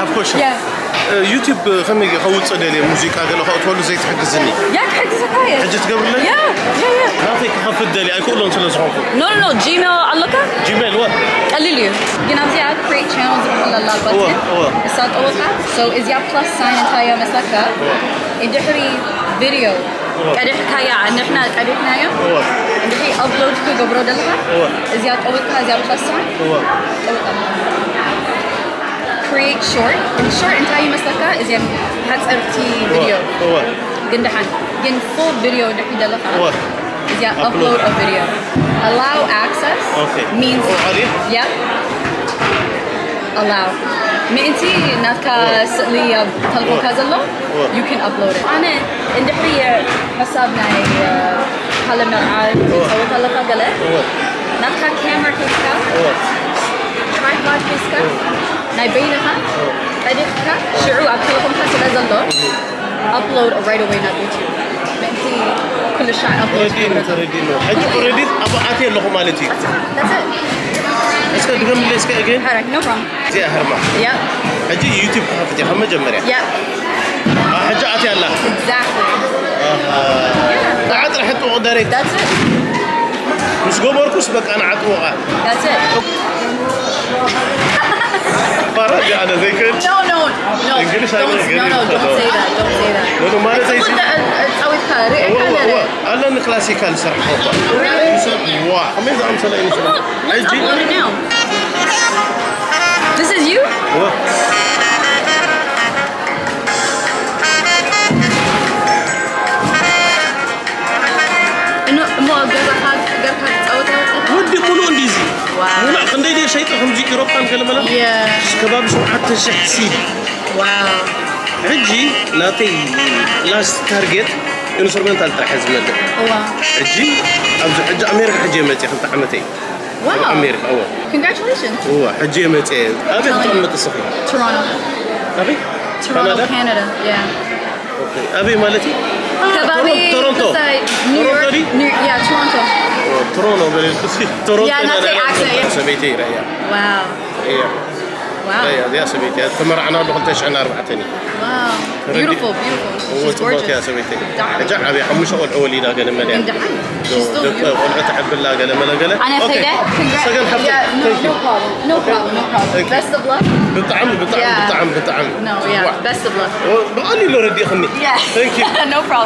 have question. Yeah. YouTube خمي خوت صدلي موسيقى قال له تقول زي تحجزني. يا تحجزك هاي. حجزت قبل لي؟ Yeah. ما فيك خفض لي أكون لون سلسلهم. No. Gmail علقة؟ Gmail what? قليلي. جنابزي عاد create channels بحلا الله button. الصوت أولها. So is ya plus sign انتايا مسكها. إدحري video. قاعد حكاية عن إحنا قاعد حنايا. إدحري upload في قبره دلها. is ya أولها is ya plus sign. Create short. And short انتايا مسكها is ya هتسألتي video. جندحن. جن full video نحكي دلها. is ya upload a video. Allow access means allow. مأنتي ناتكا لي تلفون كازلو you can upload it. أنا إندحري حسابنا هلا مرعى أو تلفا قلة ناتكا كاميرا كيسكا tripod كيسكا نايبينها أديكا شعور على تلفون كازلو upload right away not YouTube. مأنتي كل شيء upload. أجي already أبغى أتي اللهم عليتي. That's it. اسكا دغم لي اسكا again. No problem. زي هرما. Yep. أجي يوتيوب حفتي هم جمرة. Yep. حاجة أتي الله. Exactly. عاد راح تطوق دايركت. That's it. مش قبركوس بك أنا عطوقة. That's it. فرج أنا زي كده. No. Don't say that. Don't say that. No, ما زي كده. أوي خارج. أنا كلاسيكال صراحة. واو. خميس عم سلا إني شو. Let's upload it now. This is you? إنه مو جرحت ودي كلون ديزي. Wow. ولا خندي دي شيء تهم زي كروب كان كلام لا. Yeah. كباب شو حتى شحسي. Wow. عجي ناتي لاست تارجت انسترومنتال تحز مد. عجي أبز حج أمريكا حجي متي خمسة عمتي. Wow. أمريكا أول. Congratulations. حجي متي. أبي تقوم الصفر. Toronto. أبي. Toronto, Canada. Yeah. أوكي. أبي مالتي. Toronto. New York. Yeah, Toronto. تورونتو بالكثير. تورونتو. Yeah, not the accent. سبيتي رأيها. Wow. إيه. Wow. رأيها دي سبيتي. تمر عنا بقولتش عنا أربعتني. Wow. Beautiful. She's gorgeous. يا سبيتي. رجع أبي حمش أول إذا قال مليان. She's still beautiful. قلت أحب الله قال ملا قال. أنا سيدة. Yeah. No problem. Best of luck. بالطعم. No. Yeah. Best of luck. بقالي لو ردي خني. Yeah. Thank you. No problem.